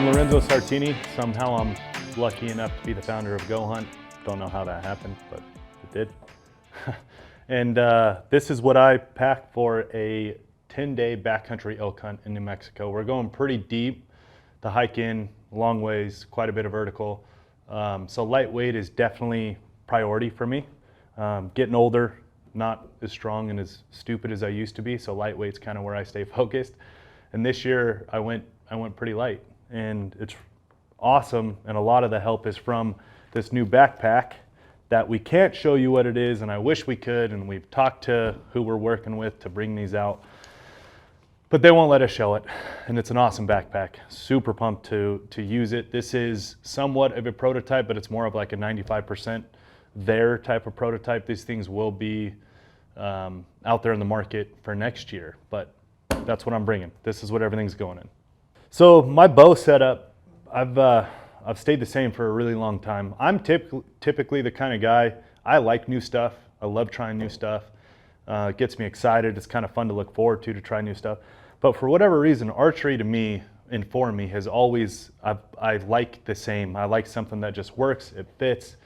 I'm Lorenzo Sartini. Somehow I'm lucky enough to be the founder of GOHUNT. Don't know how that happened, but it did. And this is what I pack for a 10-day backcountry elk hunt in New Mexico. We're going pretty deep to hike in, long ways, quite a bit of vertical. So lightweight is definitely priority for me. Getting older, not as strong and as stupid as I used to be, so lightweight's kind of where I stay focused. And this year I went pretty light, and it's awesome, and a lot of the help is from this new backpack that we can't show you what it is, and I wish we could, and we've talked to who we're working with to bring these out, but they won't let us show it. And it's an awesome backpack. Super pumped to use it. This is somewhat of a prototype, but it's more of like a 95% there type of prototype. These things will be out there in the market for next year, but that's what I'm bringing. This is what everything's going in. So my bow setup, I've stayed the same for a really long time. I'm typically the kind of guy, I like new stuff. I love trying new stuff. It gets me excited. It's kind of fun to look forward to try new stuff. But for whatever reason, archery to me and for me has always, I like the same. I like something that just works, it fits.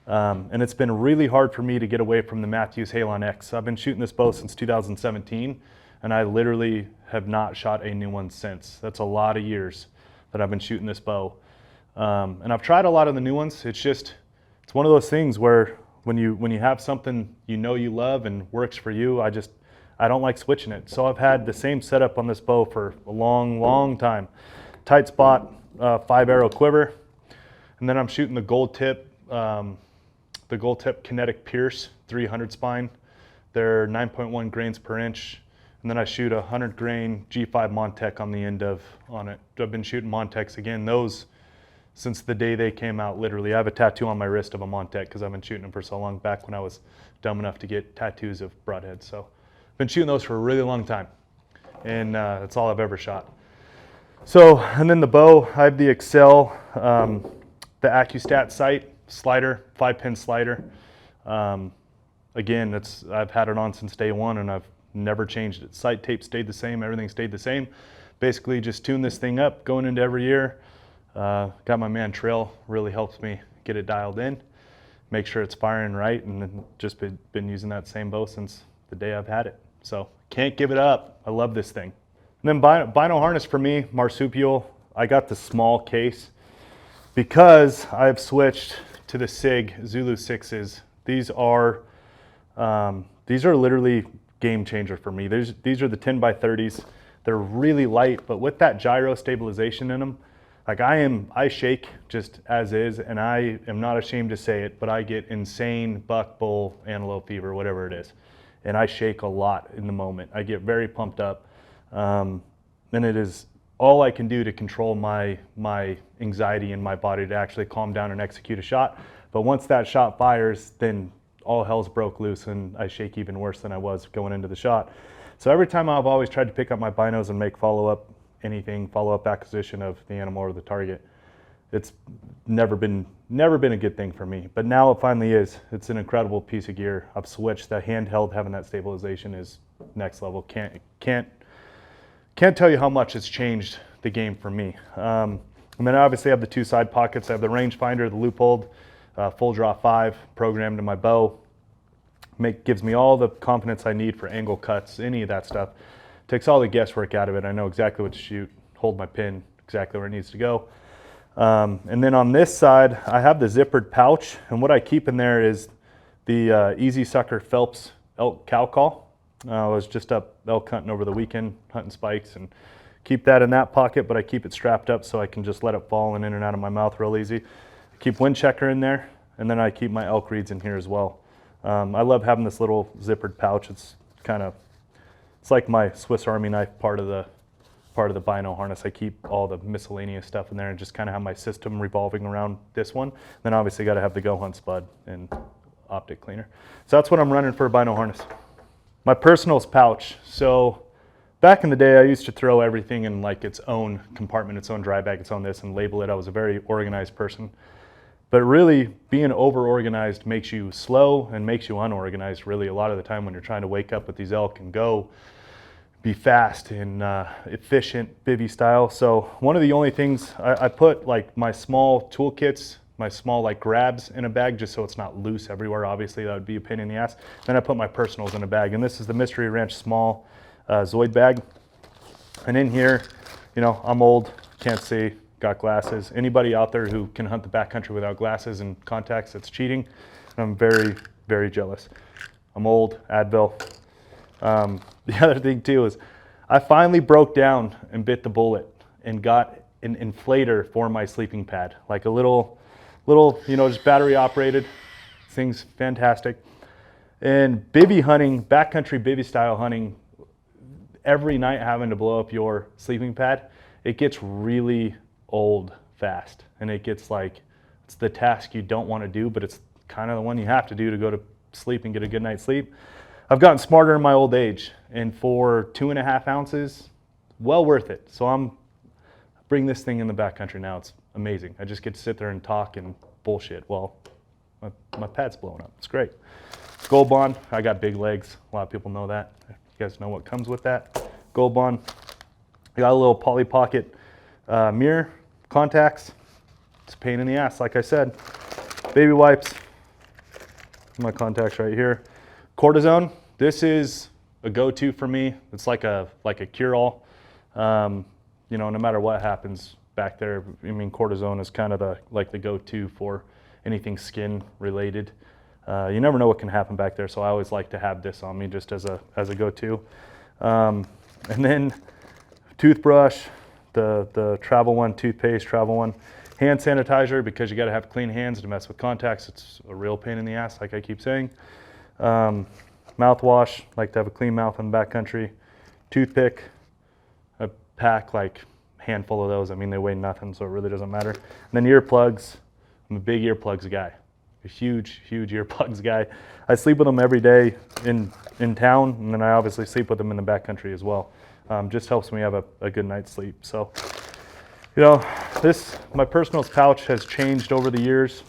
And it's been really hard for me to get away from the Matthews Halon X. I've been shooting this bow since 2017, and I literally have not shot a new one since. That's a lot of years that I've been shooting this bow. And I've tried a lot of the new ones. It's one of those things where when you have something you know you love and works for you, I don't like switching it. So I've had the same setup on this bow for a long time. Tight spot, 5-arrow quiver, and then I'm shooting the gold tip Kinetic Pierce 300 spine. They're 9.1 grains per inch. And then I shoot a 100 grain G5 Montec on the end on it. I've been shooting Montecs again, those since the day they came out, literally. I have a tattoo on my wrist of a Montec because I've been shooting them for so long, back when I was dumb enough to get tattoos of broadheads. So I've been shooting those for a really long time, and that's all I've ever shot. So, and then the bow, I have the Excel, the AccuStat sight slider, 5-pin slider. Again, I've had it on since day one, and I've never changed it. Sight tape stayed the same, everything stayed the same. Basically just tune this thing up going into every year. Got my man Trill, really helps me get it dialed in, make sure it's firing right, and then just been using that same bow since the day I've had it. So can't give it up. I love this thing. And then bino harness for me, marsupial. I got the small case because I've switched to the SIG Zulu 6s. These are literally game changer for me. These are the 10x30s. They're really light, but with that gyro stabilization in them, like I shake just as is, and I am not ashamed to say it, but I get insane buck, bull, antelope fever, whatever it is. And I shake a lot in the moment. I get very pumped up. And it is all I can do to control my anxiety in my body to actually calm down and execute a shot. But once that shot fires, then all hell's broke loose, and I shake even worse than I was going into the shot. So every time I've always tried to pick up my binos and make follow-up acquisition of the animal or the target. It's never been a good thing for me, but now it finally is. It's an incredible piece of gear. I've switched. The handheld, having that stabilization is next level. Can't tell you how much it's changed the game for me. And then I obviously have the two side pockets. I have the rangefinder, the Leupold, full draw 5 programmed in my bow. Gives me all the confidence I need for angle cuts, any of that stuff. Takes all the guesswork out of it. I know exactly what to shoot, hold my pin exactly where it needs to go. And then on this side, I have the zippered pouch, and what I keep in there is the Easy Sucker Phelps elk cow call. I was just up elk hunting over the weekend, hunting spikes, and keep that in that pocket, but I keep it strapped up so I can just let it fall in and out of my mouth real easy. I keep wind checker in there, and then I keep my elk reeds in here as well. I love having this little zippered pouch. It's like my Swiss Army knife part of the bino harness. I keep all the miscellaneous stuff in there and just kind of have my system revolving around this one. Then obviously got to have the GOHUNT spud and optic cleaner. So that's what I'm running for a bino harness. My personals pouch. So back in the day, I used to throw everything in like its own compartment, its own dry bag, its own this, and label it. I was a very organized person. But really, being over-organized makes you slow and makes you unorganized, really, a lot of the time when you're trying to wake up with these elk and go be fast and efficient bivvy style. So one of the only things I put like my small toolkits, my small like grabs in a bag just so it's not loose everywhere. Obviously that would be a pain in the ass. Then I put my personals in a bag, and this is the Mystery Ranch small Zoid bag. And in here, you know, I'm old, can't see, got glasses. Anybody out there who can hunt the backcountry without glasses and contacts, it's cheating. And I'm very, very jealous. I'm old, Advil. The other thing too is I finally broke down and bit the bullet and got an inflator for my sleeping pad, like a little, you know, just battery operated. Thing's fantastic. And bivvy hunting, backcountry bivvy style hunting, every night having to blow up your sleeping pad, it gets really old fast. And it gets like, it's the task you don't want to do, but it's kind of the one you have to do to go to sleep and get a good night's sleep. I've gotten smarter in my old age, and for 2.5 ounces, well worth it. So I'm bring this thing in the backcountry now. It's amazing. I just get to sit there and talk and bullshit while my pad's blowing up. It's great. Gold Bond, I got big legs. A lot of people know that. You guys know what comes with that. Gold Bond. I got a little Poly Pocket mirror, contacts. It's a pain in the ass, like I said. Baby wipes. My contacts right here. Cortisone, this is a go-to for me. It's like a cure-all. You know, no matter what happens back there, I mean, cortisone is kind of the go-to for anything skin related. You never know what can happen back there, so I always like to have this on me just as a go-to. And then toothbrush, the travel one, toothpaste, travel one. Hand sanitizer, because you got to have clean hands to mess with contacts. It's a real pain in the ass, like I keep saying. Mouthwash, like to have a clean mouth in the backcountry. Toothpick, I pack like a handful of those. I mean, they weigh nothing, so it really doesn't matter. And then earplugs. I'm a big earplugs guy, a huge earplugs guy. I sleep with them every day in town, and then I obviously sleep with them in the backcountry as well. Just helps me have a good night's sleep. So, you know, my personals pouch has changed over the years.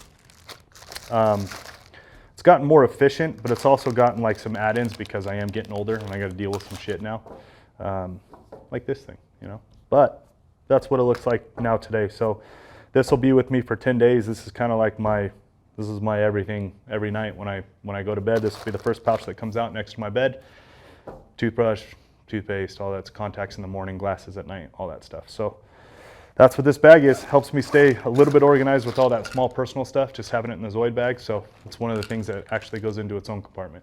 It's gotten more efficient, but it's also gotten like some add-ins because I am getting older and I got to deal with some shit now, like this thing, you know. But that's what it looks like now today. So this will be with me for 10 days. This is kind of like this is my everything every night when I go to bed. This will be the first pouch that comes out next to my bed. Toothbrush, toothpaste, all that's, contacts in the morning, glasses at night, all that stuff. So that's what this bag is. Helps me stay a little bit organized with all that small personal stuff, just having it in the Zoid bag. So it's one of the things that actually goes into its own compartment.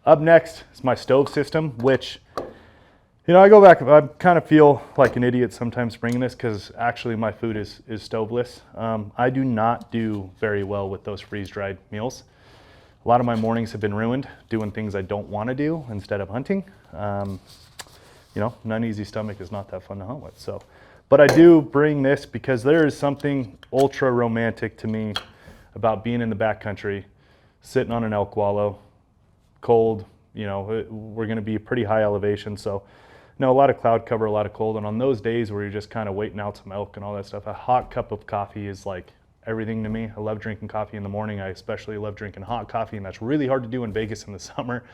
Up next is my stove system, which, you know, I go back, I kind of feel like an idiot sometimes bringing this because actually my food is stoveless. I do not do very well with those freeze-dried meals. A lot of my mornings have been ruined doing things I don't want to do instead of hunting. You know, an uneasy stomach is not that fun to hunt with. So. But I do bring this because there is something ultra romantic to me about being in the backcountry, sitting on an elk wallow, cold, you know, we're going to be pretty high elevation. So, you know, a lot of cloud cover, a lot of cold. And on those days where you're just kind of waiting out some elk and all that stuff, a hot cup of coffee is like everything to me. I love drinking coffee in the morning. I especially love drinking hot coffee, and that's really hard to do in Vegas in the summer.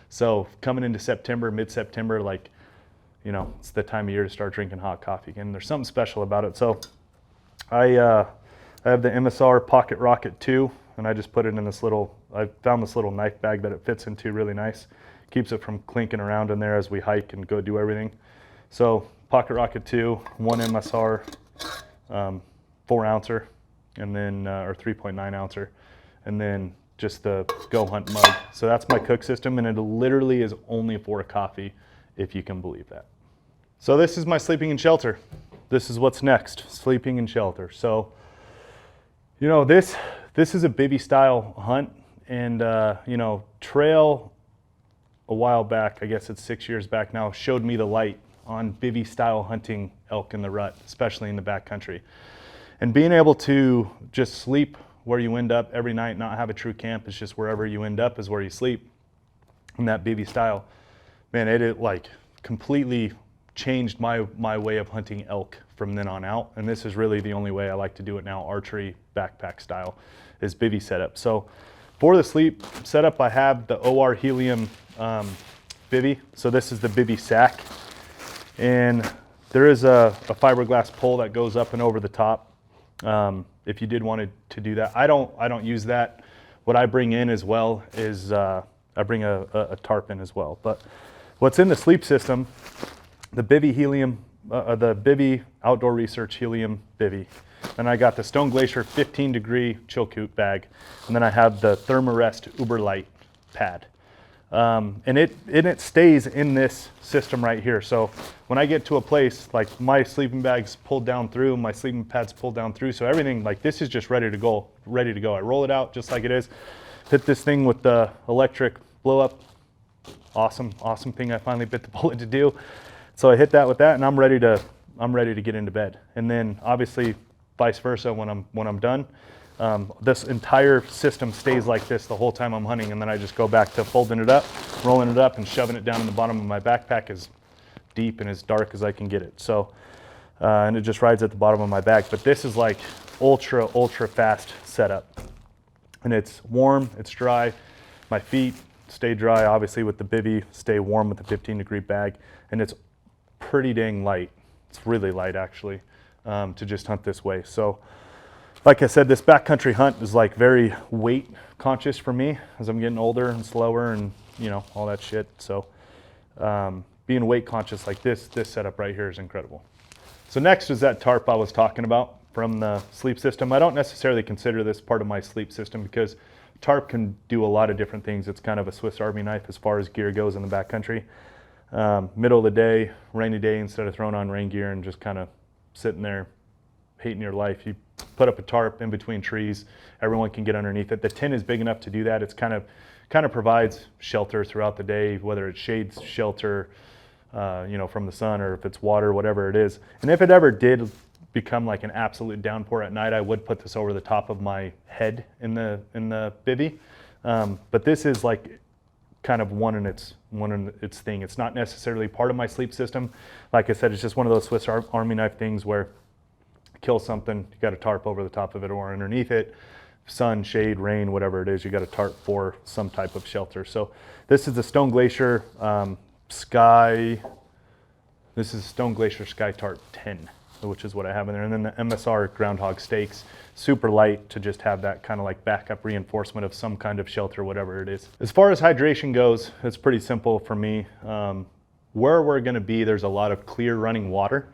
So coming into September, mid-September, like, you know, it's the time of year to start drinking hot coffee again. There's something special about it. So I have the MSR Pocket Rocket 2, and I just put it in this little, I found this little knife bag that it fits into really nice. Keeps it from clinking around in there as we hike and go do everything. So Pocket Rocket 2, 1 MSR, 4 ouncer, and then, or 3.9 ouncer, and then just the GOHUNT mug. So that's my cook system, and it literally is only for a coffee, if you can believe that. So this is my sleeping in shelter. This is what's next, sleeping in shelter. So, you know, this is a bivvy style hunt, and you know, Trail a while back, I guess it's 6 years back now, showed me the light on bivvy style hunting elk in the rut, especially in the backcountry. And being able to just sleep where you end up every night, not have a true camp, it's just wherever you end up is where you sleep in that bivvy style. Man, it like completely changed my way of hunting elk from then on out. And this is really the only way I like to do it now, archery backpack style, is bivvy setup. So for the sleep setup, I have the OR Helium bivy. So this is the bivy sack. And there is a fiberglass pole that goes up and over the top. If you did want to do that. I don't use that. What I bring in as well is I bring a tarp in as well. But what's in the sleep system, the bivy helium, the bivy Outdoor Research helium bivy. And I got the Stone Glacier 15-degree Chilkoot bag. And then I have the Thermarest Uber Light pad. And it stays in this system right here. So when I get to a place, like my sleeping bag's pulled down through, my sleeping pad's pulled down through, so everything, like this is just ready to go. I roll it out just like it is. Hit this thing with the electric blow up. Awesome thing I finally bit the bullet to do. So I hit that with that, and I'm ready to get into bed. And then obviously vice versa when I'm done. This entire system stays like this the whole time I'm hunting, and then I just go back to folding it up, rolling it up, and shoving it down in the bottom of my backpack as deep and as dark as I can get it. So, and it just rides at the bottom of my bag. But this is like ultra fast setup. And it's warm, it's dry. My feet stay dry, obviously with the bivy, stay warm with the 15-degree bag. And it's pretty dang light. It's really light actually, to just hunt this way. So, like I said, this backcountry hunt is like very weight conscious for me as I'm getting older and slower and all that shit. So being weight conscious like this setup right here is incredible. So next is that tarp I was talking about from the sleep system. I don't necessarily consider this part of my sleep system because tarp can do a lot of different things. It's kind of a Swiss Army knife as far as gear goes in the backcountry. Middle of the day, rainy day, instead of throwing on rain gear and just kind of sitting there hating your life, you put up a tarp in between trees. Everyone can get underneath it. The tin is big enough to do that. It's kind of provides shelter throughout the day, whether it's shade shelter, from the sun, or if it's water, whatever it is. And if it ever did become like an absolute downpour at night, I would put this over the top of my head in the bivy. But this is like kind of one in its thing. It's not necessarily part of my sleep system. Like I said, it's just one of those Swiss Army knife things where kill something, you got a tarp over the top of it or underneath it. Sun, shade, rain, whatever it is, you got a tarp for some type of shelter. So this is the Stone Glacier Sky. This is Stone Glacier Sky Tarp 10, which is what I have in there. And then the MSR Groundhog Stakes, super light to just have that kind of like backup reinforcement of some kind of shelter, whatever it is. As far as hydration goes, it's pretty simple for me. Where we're gonna be, there's a lot of clear running water.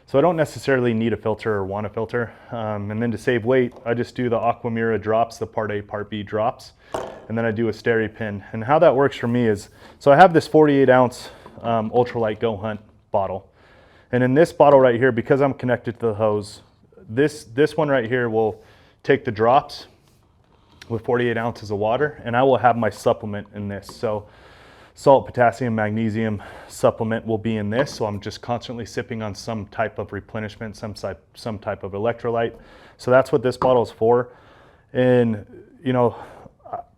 So I don't necessarily need a filter or want a filter. And then to save weight, I just do the Aquamira drops, the Part A, Part B drops. And then I do a SteriPen. And how that works for me is, so I have this 48-ounce ultralight GOHUNT bottle. And in this bottle right here, because I'm connected to the hose, this one right here will take the drops with 48 ounces of water, and I will have my supplement in this. So salt, potassium, magnesium supplement will be in this. So I'm just constantly sipping on some type of replenishment, some type of electrolyte. So that's what this bottle is for. And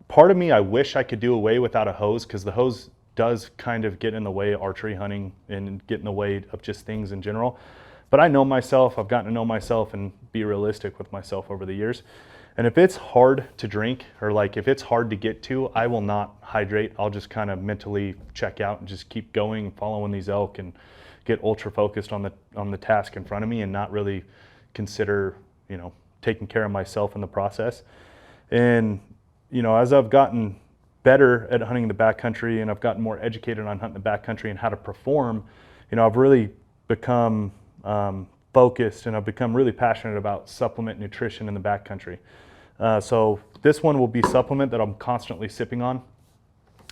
part of me, I wish I could do away without a hose, because the hose does kind of get in the way of archery hunting and get in the way of just things in general. But I know myself, I've gotten to know myself and be realistic with myself over the years. And if it's hard to drink, or like if it's hard to get to, I will not hydrate. I'll just kind of mentally check out and just keep going, following these elk, and get ultra focused on the task in front of me and not really consider, taking care of myself in the process. And, as I've gotten better at hunting the backcountry and I've gotten more educated on hunting the backcountry and how to perform, I've really become focused, and I've become really passionate about supplement nutrition in the backcountry. So this one will be supplement that I'm constantly sipping on.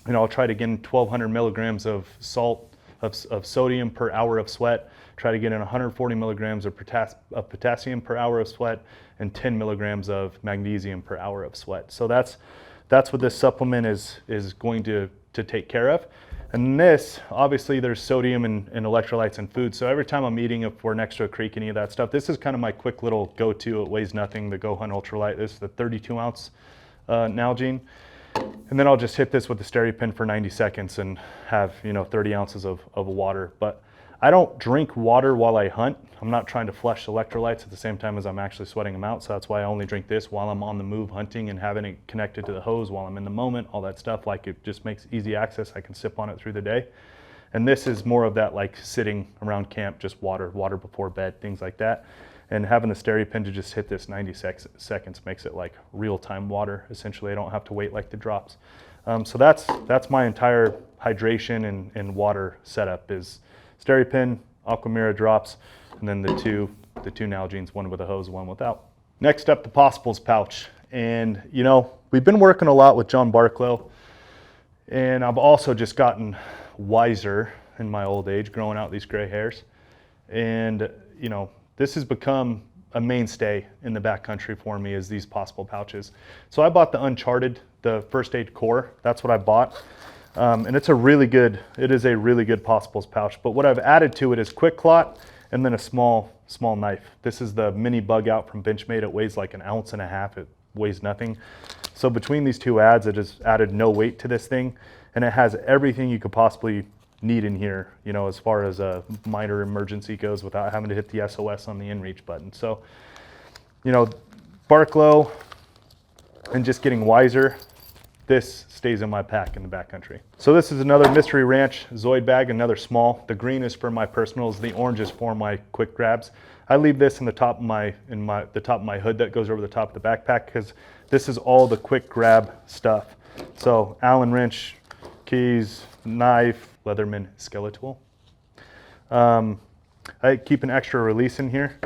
I'll try to get in 1,200 milligrams of salt, of sodium per hour of sweat, try to get in 140 milligrams of potassium per hour of sweat, and 10 milligrams of magnesium per hour of sweat. So that's what this supplement is going to take care of. And this, obviously there's sodium and electrolytes in food. So every time I'm eating, if we're next to a creek, any of that stuff, this is kind of my quick little go-to. It weighs nothing, the GOHUNT Ultralight. This is the 32 ounce Nalgene. And then I'll just hit this with the SteriPen for 90 seconds and have, 30 ounces of water. But I don't drink water while I hunt. I'm not trying to flush electrolytes at the same time as I'm actually sweating them out. So that's why I only drink this while I'm on the move hunting and having it connected to the hose while I'm in the moment, all that stuff. Like, it just makes easy access. I can sip on it through the day. And this is more of that, like, sitting around camp, just water before bed, things like that. And having the SteriPen to just hit this 90 seconds makes it like real-time water. Essentially, I don't have to wait like the drops. So that's my entire hydration and water setup is SteriPen, Aquamira drops, and then the two Nalgene's, one with a hose, one without. Next up, the Possibles pouch. And you know, we've been working a lot with John Barklow, and I've also just gotten wiser in my old age, growing out these gray hairs. And you know, this has become a mainstay in the backcountry for me, is these Possible pouches. So I bought the Uncharted, the First Aid Core. That's what I bought. And it is a really good Possibles pouch. But what I've added to it is Quick Clot and then a small knife. This is the mini bug out from Benchmade. It weighs like 1.5 ounces. It weighs nothing. So between these two adds, it has added no weight to this thing. And it has everything you could possibly need in here, you know, as far as a minor emergency goes, without having to hit the SOS on the inReach button. So, you know, Barklow and just getting wiser, this stays in my pack in the backcountry. So this is another Mystery Ranch Zoid bag, another small. The green is for my personals, the orange is for my quick grabs. I leave this in the top of my hood that goes over the top of the backpack, because this is all the quick grab stuff. So Allen wrench, keys, knife, Leatherman skeletal. I keep an extra release in here.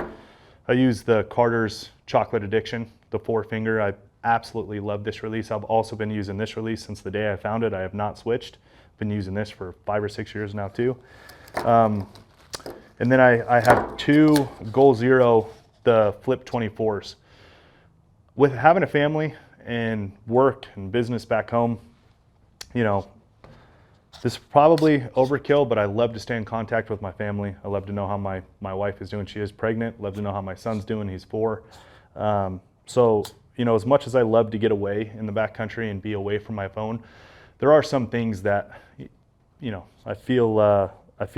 I use the Carter's Chocolate Addiction, the 4-finger. I absolutely love this release. I've also been using this release since the day I found it. I have not switched. Been using this for 5 or 6 years now too. And then I have 2 Goal Zero, the Flip 24s. With having a family and work and business back home, you know, this is probably overkill, but I love to stay in contact with my family. I love to know how my wife is doing. She is pregnant. Love to know how my son's doing. He's 4. So, you know, as much as I love to get away in the backcountry and be away from my phone, there are some things that, you know, I feel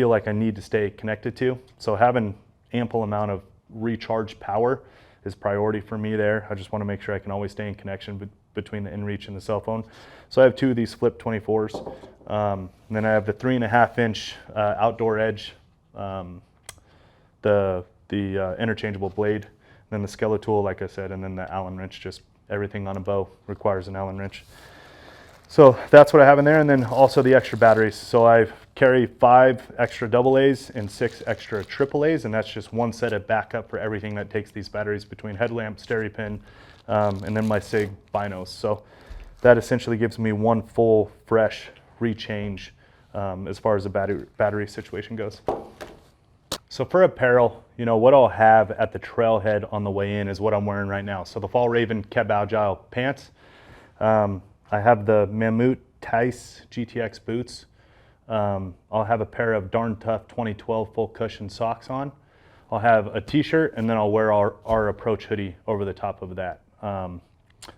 like I need to stay connected to. So having ample amount of recharge power is priority for me there. I just want to make sure I can always stay in connection between the inReach and the cell phone. So I have 2 of these Flip 24s. And then I have the 3.5-inch Outdoor Edge, the interchangeable blade, and then the Skeletal, like I said, and then the Allen wrench. Just everything on a bow requires an Allen wrench. So that's what I have in there, and then also the extra batteries. So I carry 5 extra AA's and 6 extra AAA's, and that's just one set of backup for everything that takes these batteries between headlamp, SteriPen, and then my SIG binos. So that essentially gives me one full, fresh rechange as far as the battery situation goes. So for apparel, you know, what I'll have at the trailhead on the way in is what I'm wearing right now. So the Fall Raven Keb Agile pants. I have the Mammut Tice GTX boots. I'll have a pair of Darn Tough 2012 full cushion socks on. I'll have a t-shirt, and then I'll wear our Approach hoodie over the top of that.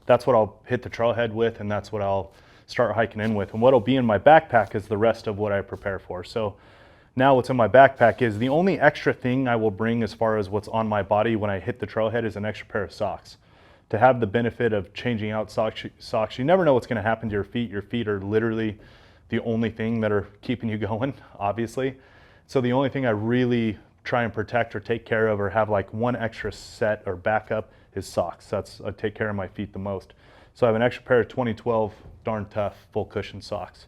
That's what I'll hit the trailhead with, and that's what I'll start hiking in with. And what'll be in my backpack is the rest of what I prepare for. So now what's in my backpack is the only extra thing I will bring as far as what's on my body when I hit the trailhead is an extra pair of socks. To have the benefit of changing out socks, you never know what's going to happen to your feet. Your feet are literally the only thing that are keeping you going, obviously. So the only thing I really try and protect or take care of or have like one extra set or backup is socks. I take care of my feet the most. So I have an extra pair of 2012 Darn Tough full cushion socks.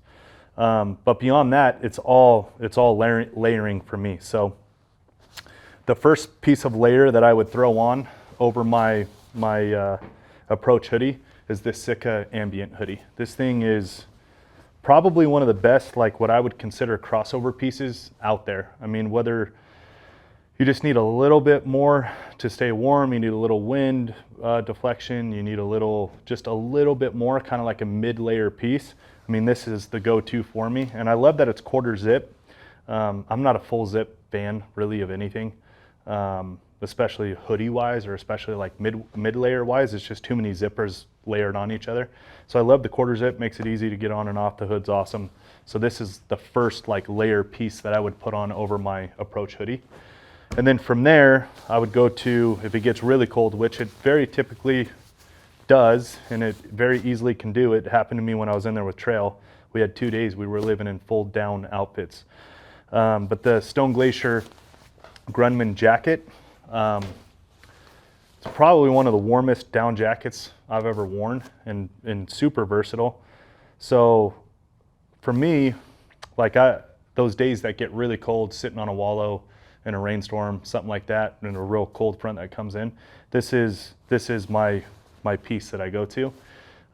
But beyond that, it's all layering for me. So the first piece of layer that I would throw on over my Approach hoodie is this Sitka Ambient hoodie. This thing is probably one of the best, like what I would consider crossover pieces out there. I mean, whether you just need a little bit more to stay warm, you need a little wind deflection, you need just a little bit more, kind of like a mid-layer piece. I mean, this is the go-to for me, and I love that it's quarter zip. I'm not a full zip fan, really, of anything. especially hoodie wise, or especially like mid layer wise. It's just too many zippers layered on each other. So I love the quarter zip, makes it easy to get on and off. The hood's awesome. So this is the first like layer piece that I would put on over my approach hoodie. And then from there, I would go to, if it gets really cold, which it very typically does, and it very easily can do. It happened to me when I was in there with Trail. We had 2 days, we were living in full down outfits. But the Stone Glacier Grunman jacket, it's probably one of the warmest down jackets I've ever worn, and super versatile. So for me, like those days that get really cold, sitting on a wallow in a rainstorm, something like that, and a real cold front that comes in, this is my piece that I go to,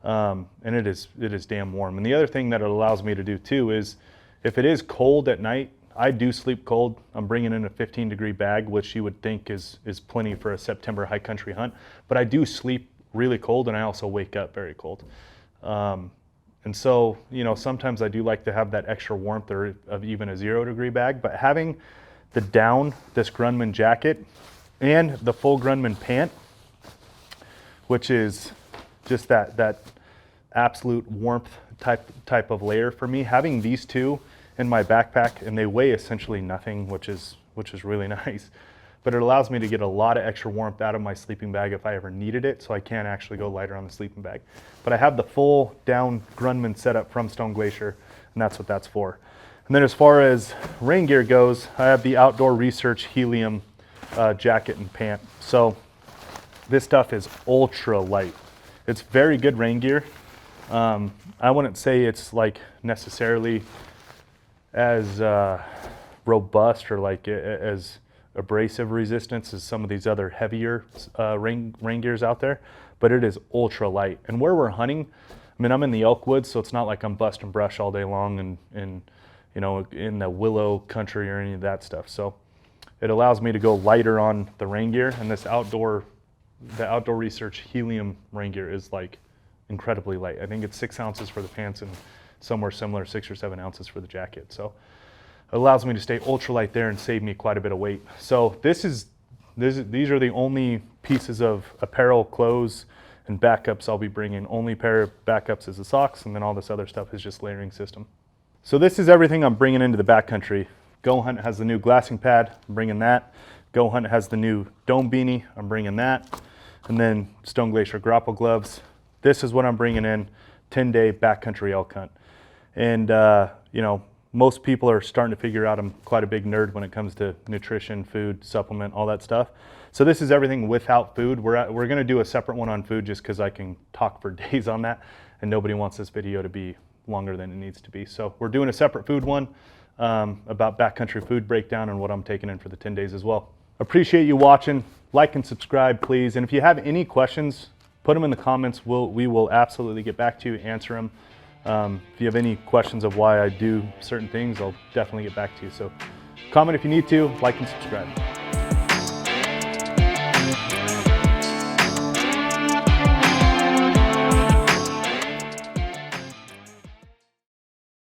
and it is damn warm. And the other thing that it allows me to do too is, if it is cold at night, I do sleep cold. I'm bringing in a 15-degree bag, which you would think is plenty for a September high country hunt, but I do sleep really cold, and I also wake up very cold. And so, you know, sometimes I do like to have that extra warmth, or of even a 0-degree bag, but having the down, this Grunman jacket, and the full Grunman pant, which is just that absolute warmth type of layer for me, having these two in my backpack, and they weigh essentially nothing, which is really nice. But it allows me to get a lot of extra warmth out of my sleeping bag if I ever needed it, so I can actually go lighter on the sleeping bag. But I have the full down Grunman setup from Stone Glacier, and that's what that's for. And then as far as rain gear goes, I have the Outdoor Research Helium jacket and pant. So this stuff is ultra light. It's very good rain gear. I wouldn't say it's like necessarily as robust or like as abrasive resistance as some of these other heavier rain gears out there, but it is ultra light. And where we're hunting, I mean, I'm in the elk woods, so it's not like I'm busting brush all day long and you know, in the willow country or any of that stuff. So it allows me to go lighter on the rain gear, and the Outdoor Research Helium rain gear is like incredibly light. I think it's 6 ounces for the pants and somewhere similar, 6 or 7 ounces for the jacket. So it allows me to stay ultralight there and save me quite a bit of weight. So these are the only pieces of apparel, clothes, and backups I'll be bringing. Only pair of backups is the socks, and then all this other stuff is just layering system. So this is everything I'm bringing into the backcountry. GOHUNT has the new glassing pad, I'm bringing that. GOHUNT has the new dome beanie, I'm bringing that. And then Stone Glacier grapple gloves. This is what I'm bringing in, 10-day backcountry elk hunt. And you know, most people are starting to figure out I'm quite a big nerd when it comes to nutrition, food, supplement, all that stuff. So this is everything without food. We're gonna do a separate one on food just because I can talk for days on that, and nobody wants this video to be longer than it needs to be. So we're doing a separate food one about backcountry food breakdown and what I'm taking in for the 10 days as well. Appreciate you watching. Like and subscribe, please. And if you have any questions, put them in the comments. We will absolutely get back to you, answer them. If you have any questions of why I do certain things, I'll definitely get back to you. So comment if you need to, like and subscribe.